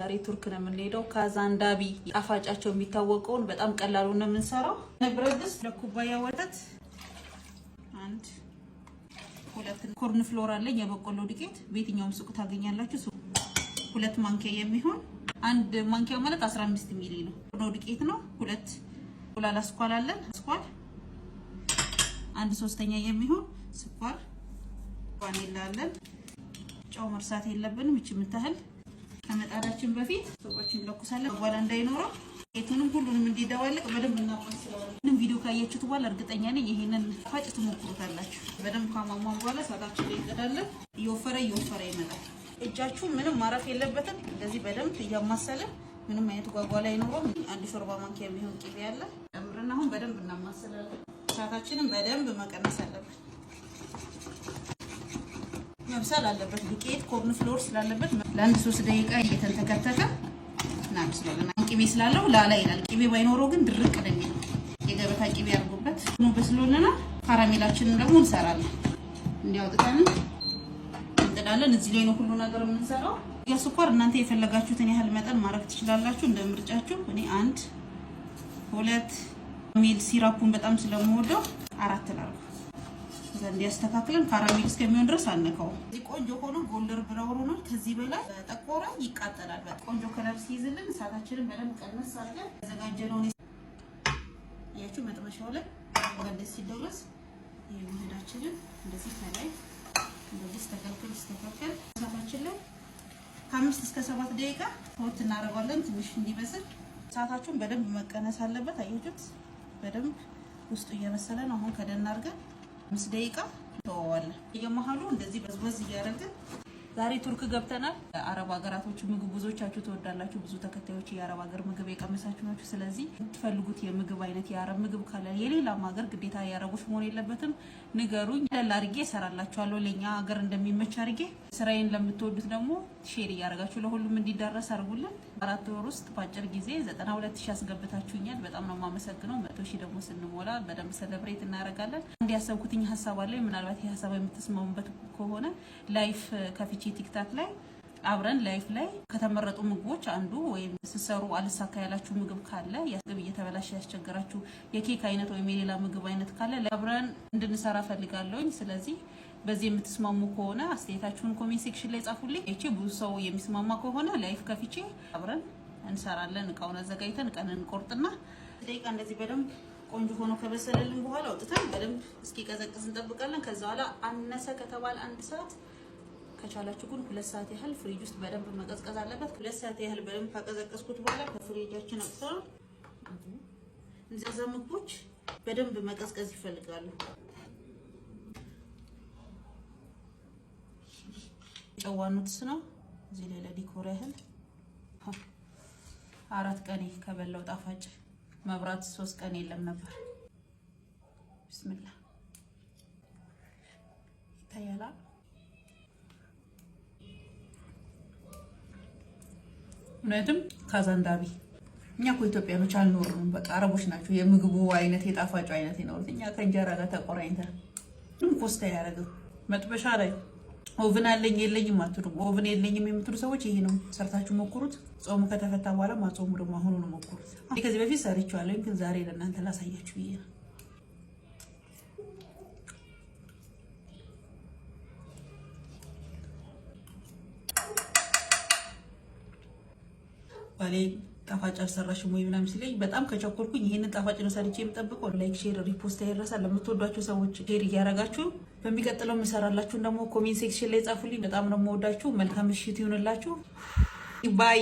ዛሬ ቱርክ ነው የምንሄደው። ካዛንዳቢ ጣፋጫቸው የሚታወቀውን በጣም ቀላሉ ነው የምንሰራው። ብረት ድስት ለኩባያ ወተት፣ አንድ ሁለት ኮርን ፍሎር አለኝ የበቆሎ ዱቄት በየትኛውም ሱቅ ታገኛላችሁ። ሁለት ማንኪያ የሚሆን አንድ ማንኪያ ማለት 15 ሚሊ ነው። ነው ዱቄት ነው። ሁለት ቁላላ ስኳር አለን። ስኳር አንድ ሶስተኛ የሚሆን ስኳር፣ ቫኒላ አለን። ጨው መርሳት የለብንም። እቺ ምታህል ከመጣዳችን በፊት ሶቆችን ለኩሳለን በኋላ እንዳይኖረው የቱንም ሁሉንም እንዲደባለቅ በደንብ እናቆስለዋለን። ምንም ቪዲዮ ካያችሁት በኋላ እርግጠኛ ነኝ ይሄንን ፋጭ ትሞክሩታላችሁ። በደንብ ካሟሟን በኋላ ሳታችሁ ላይ እንቀዳለን። እየወፈረ ይመጣል። እጃችሁ ምንም ማረፍ የለበትም። እንደዚህ በደንብ እያማሰለ ምንም አይነት ጓጓላ አይኖርም። አንድ ሾርባ ማንኪያ የሚሆን ቅቤ አለ ጨምረን አሁን በደንብ እናማሰላለን። ሳታችንን በደንብ መቀነስ አለበት። መብሰል አለበት። ዱቄት ኮርን ፍሎር ስላለበት ለአንድ 3 ደቂቃ እየተንተከተከ እናብስላለን። ቅቤ ስላለው ላላ ይላል። ቅቤ ባይኖረው ግን ድርቅ ነው የሚለው። የገበታ ቅቤ አድርጎበት ነው በስሎልና ካራሜላችንን ደግሞ እንሰራለን። እንዲያውጥተን እንጥዳለን። እዚህ ላይ ነው ሁሉ ነገር የምንሰራው። የስኳር እናንተ የፈለጋችሁትን ያህል መጠን ማድረግ ትችላላችሁ እንደ ምርጫችሁ። እኔ 1 2 ሚል ሲራፑን በጣም ስለምወደው 4 ላድርግ። ዘንድ ያስተካክለን ካራሜል እስከሚሆን ድረስ አንነካው። እዚህ ቆንጆ ሆኖ ጎልደር ብራውን ነው። ከዚህ በላይ ጠቆረ ይቃጠላል። ቆንጆ ከለር ሲይዝልን እሳታችንን በደንብ ቀነስ አድርገን ያዘጋጀነውን ያቺው መጥበሻው ላይ ወደዚህ ሲደረስ ይሄዳችንን እንደዚህ ከላይ እንደዚህ ተከልክል እሳታችን ላይ ከ5 እስከ 7 ደቂቃ ወጥ እናደርጋለን። ትንሽ እንዲበስል እሳታችሁን በደንብ መቀነስ አለበት። አያችሁት በደንብ ውስጡ እየበሰለ ነው። አሁን ከደን አድርገን 5 ደቂቃ ተወዋለን። የመሃሉ እንደዚህ በዝበዝ እያደረግን ዛሬ ቱርክ ገብተናል። አረብ ሀገራቶች ምግብ ብዙዎቻችሁ ተወዳላችሁ። ብዙ ተከታዮች የአረብ ሀገር ምግብ የቀመሳችሁ ናችሁ። ስለዚህ የምትፈልጉት የምግብ አይነት የአረብ ምግብ ካለ የሌላም ሀገር ግዴታ የአረቦች መሆን የለበትም ንገሩኝ። ለላ አድርጌ እሰራላችኋለሁ። ለኛ ሀገር እንደሚመች አድርጌ ስራዬን ለምትወዱት ደግሞ ሼር እያደረጋችሁ ለሁሉም እንዲዳረስ አድርጉልን። 4 ወር ውስጥ በአጭር ጊዜ 92000 አስገብታችሁኛል። በጣም ነው የማመሰግነው። 100000 ደግሞ ስንሞላ በደንብ ሰለብሬት እናደርጋለን። አንድ ያሰብኩትኝ ሐሳብ አለ። ምናልባት ይሄ ሐሳብ የምትስማሙበት ከሆነ ላይፍ ከፊቼ ቲክታክ ላይ አብረን ላይፍ ላይ ከተመረጡ ምግቦች አንዱ ወይም ስሰሩ አልሳካ ያላችሁ ምግብ ካለ ያስገብ እየተበላሸ ያስቸገራችሁ የኬክ አይነት ወይም የሌላ ምግብ አይነት ካለ አብረን እንድንሰራ ፈልጋለሁኝ። ስለዚህ በዚህ የምትስማሙ ከሆነ አስተያየታችሁን ኮሜንት ሴክሽን ላይ ጻፉልኝ። እቺ ብዙ ሰው የሚስማማ ከሆነ ላይፍ ከፊቼ አብረን እንሰራለን። እቃውን አዘጋጅተን ቀን እንቆርጥና ደቂቃ እንደዚህ በደንብ ቆንጆ ሆኖ ከበሰለልን በኋላ አውጥተን በደንብ እስኪቀዘቅዝ እንጠብቃለን። ከዛ በኋላ አነሰ ከተባለ 1 ሰዓት ከቻላችሁ ግን 2 ሰዓት ያህል ፍሪጅ ውስጥ በደንብ መቀዝቀዝ አለበት። 2 ሰዓት ያህል በደንብ ካቀዘቀዝኩት በኋላ ከፍሪጃችን አውጥተን እነዚህ ምግቦች በደንብ መቀዝቀዝ ይፈልጋሉ። ጨዋኑትስ ነው እዚህ ላይ ለዲኮር ያህል 4 ቀን ከበላው ጣፋጭ መብራት 3 ቀን የለም ነበር። ቢስሚላህ ይታያል። ምክንያቱም ካዛንዳቢ እኛ እኮ ኢትዮጵያኖች አልኖርንም። በቃ አረቦች ናቸው የምግቡ አይነት የጣፋጩ አይነት ይኖርት። እኛ ከእንጀራ ጋር ተቆራኝተን ምንም ኮስታ ያደረገው መጥበሻ ላይ ኦቭን አለኝ የለኝም አትሉም። ኦቭን የለኝም የምትሉ ሰዎች ይሄ ነው ሰርታችሁ ሞክሩት። ጾሙ ከተፈታ በኋላ ማጾሙ ደግሞ አሁን ነው ሞክሩት። ከዚህ በፊት ሰርቻለሁ ግን ዛሬ ለእናንተ ላሳያችሁ ብዬ ነው። ባሌ ጣፋጭ አልሰራሽም ወይ ምናምን ሲለኝ በጣም ከቸኮልኩኝ ይሄንን ጣፋጭ ነው ሰርቼ የምጠብቀው። ላይክ፣ ሼር፣ ሪፖስት አይረሳ። ለምትወዷቸው ሰዎች ሼር እያደረጋችሁ በሚቀጥለው የምሰራላችሁ ደግሞ ኮሜንት ሴክሽን ላይ ጻፉልኝ። በጣም ነው የምወዳችሁ። መልካም ምሽት ይሁንላችሁ። ባይ